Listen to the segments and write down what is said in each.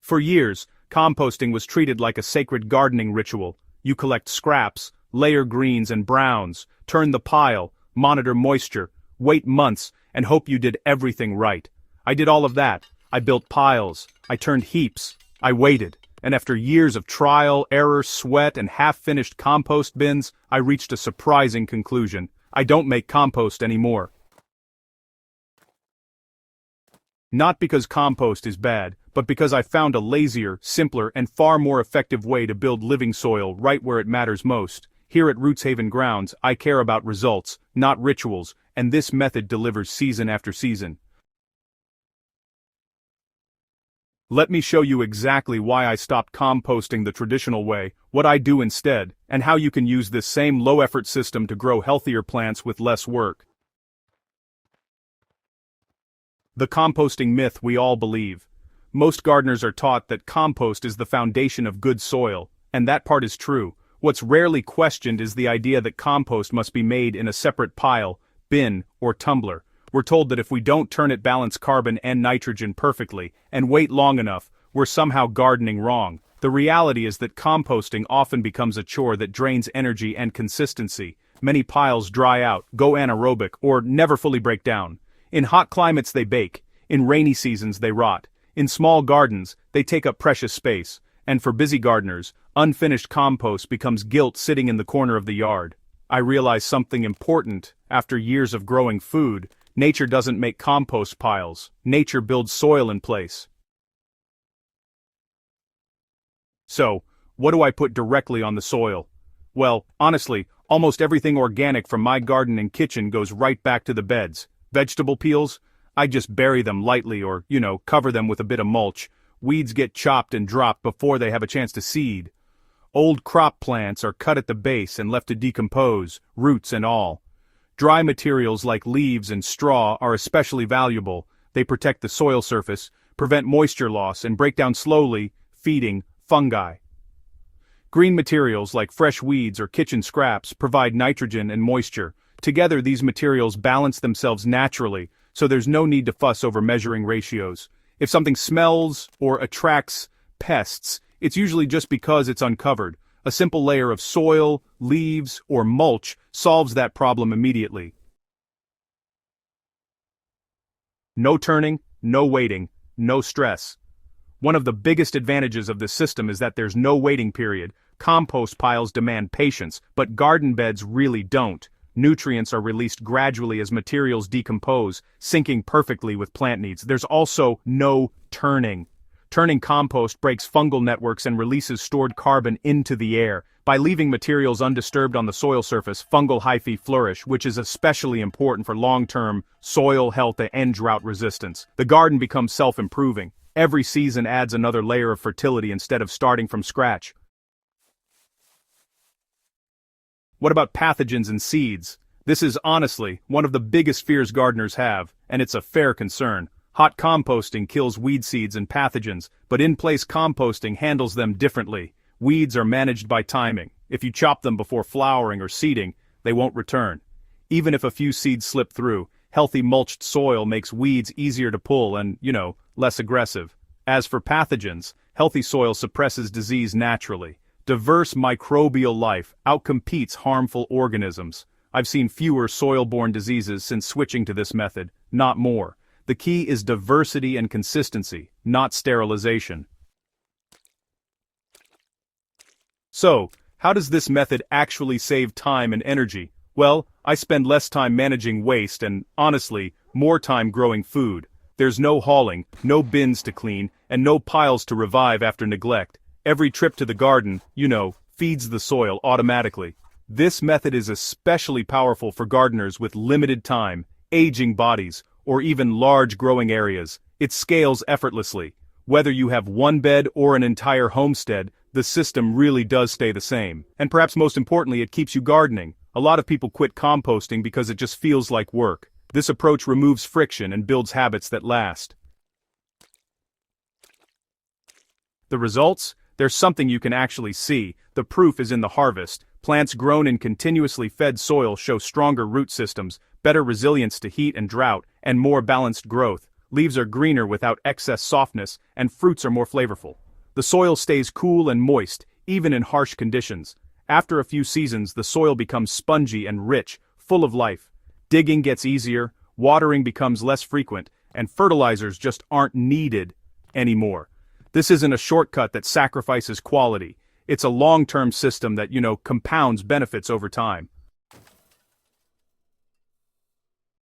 For years, composting was treated like a sacred gardening ritual. You collect scraps, layer greens and browns, turn the pile, monitor moisture, wait months, and hope you did everything right. I did all of that. I built piles, I turned heaps, I waited, and after years of trial, error, sweat, and half-finished compost bins, I reached a surprising conclusion. I don't make compost anymore. Not because compost is bad, but because I found a lazier, simpler, and far more effective way to build living soil right where it matters most. Here at Rootshaven Grounds, I care about results, not rituals, and this method delivers season after season. Let me show you exactly why I stopped composting the traditional way, what I do instead, and how you can use this same low-effort system to grow healthier plants with less work. The composting myth we all believe. Most gardeners are taught that compost is the foundation of good soil, and that part is true. What's rarely questioned is the idea that compost must be made in a separate pile, bin, or tumbler. We're told that if we don't turn it balance carbon and nitrogen perfectly, and wait long enough, we're somehow gardening wrong. The reality is that composting often becomes a chore that drains energy and consistency. Many piles dry out, go anaerobic, or never fully break down. In hot climates they bake, in rainy seasons they rot. In small gardens, they take up precious space, and for busy gardeners, unfinished compost becomes guilt sitting in the corner of the yard. I realized something important. After years of growing food, nature doesn't make compost piles, nature builds soil in place. So, what do I put directly on the soil? Well, honestly, almost everything organic from my garden and kitchen goes right back to the beds. Vegetable peels? I just bury them lightly or, cover them with a bit of mulch. Weeds get chopped and dropped before they have a chance to seed. Old crop plants are cut at the base and left to decompose, roots and all. Dry materials like leaves and straw are especially valuable. They protect the soil surface, prevent moisture loss, and break down slowly, feeding fungi. Green materials like fresh weeds or kitchen scraps provide nitrogen and moisture. Together these materials balance themselves naturally, so there's no need to fuss over measuring ratios. If something smells or attracts pests, it's usually just because it's uncovered. A simple layer of soil, leaves, or mulch solves that problem immediately. No turning, no waiting, no stress. One of the biggest advantages of this system is that there's no waiting period. Compost piles demand patience, but garden beds really don't. Nutrients are released gradually as materials decompose, syncing perfectly with plant needs. There's also no turning. Turning compost breaks fungal networks and releases stored carbon into the air. By leaving materials undisturbed on the soil surface, fungal hyphae flourish, which is especially important for long-term soil health and drought resistance. The garden becomes self-improving. Every season adds another layer of fertility instead of starting from scratch. What about pathogens and seeds? This is honestly one of the biggest fears gardeners have, and it's a fair concern. Hot composting kills weed seeds and pathogens, but in-place composting handles them differently. Weeds are managed by timing. If you chop them before flowering or seeding, they won't return. Even if a few seeds slip through, healthy mulched soil makes weeds easier to pull and, less aggressive. As for pathogens, healthy soil suppresses disease naturally. Diverse microbial life outcompetes harmful organisms. I've seen fewer soil-borne diseases since switching to this method, not more. The key is diversity and consistency, not sterilization. So, how does this method actually save time and energy? Well, I spend less time managing waste and, honestly, more time growing food. There's no hauling, no bins to clean, and no piles to revive after neglect. Every trip to the garden, feeds the soil automatically. This method is especially powerful for gardeners with limited time, aging bodies, or even large growing areas. It scales effortlessly. Whether you have one bed or an entire homestead, the system really does stay the same. And perhaps most importantly, it keeps you gardening. A lot of people quit composting because it just feels like work. This approach removes friction and builds habits that last. The results? There's something you can actually see. The proof is in the harvest. Plants grown in continuously fed soil show stronger root systems, better resilience to heat and drought, and more balanced growth. leaves are greener without excess softness, and fruits are more flavorful. The soil stays cool and moist, even in harsh conditions. After a few seasons, the soil becomes spongy and rich, full of life. Digging gets easier, watering becomes less frequent, and fertilizers just aren't needed anymore. This isn't a shortcut that sacrifices quality. It's a long-term system that, compounds benefits over time.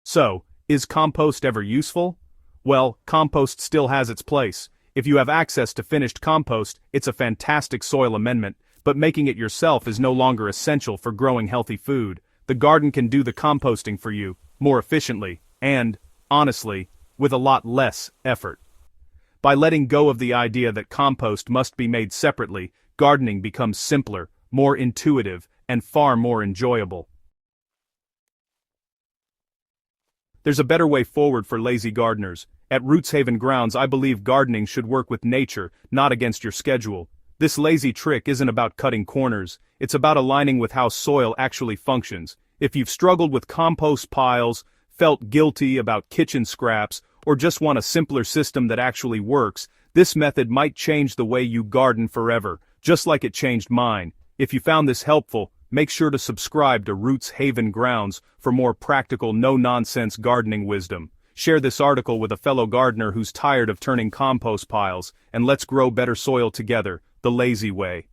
So, is compost ever useful? Well, compost still has its place. If you have access to finished compost, it's a fantastic soil amendment, but making it yourself is no longer essential for growing healthy food. The garden can do the composting for you, more efficiently, and, honestly, with a lot less effort. By letting go of the idea that compost must be made separately, gardening becomes simpler, more intuitive, and far more enjoyable. There's a better way forward for lazy gardeners. At Rootshaven Grounds, I believe gardening should work with nature, not against your schedule. This lazy trick isn't about cutting corners, it's about aligning with how soil actually functions. If you've struggled with compost piles, felt guilty about kitchen scraps, or just want a simpler system that actually works, this method might change the way you garden forever, just like it changed mine. If you found this helpful, make sure to subscribe to Rootshaven Grounds for more practical, no-nonsense gardening wisdom. Share this article with a fellow gardener who's tired of turning compost piles, and let's grow better soil together, the lazy way.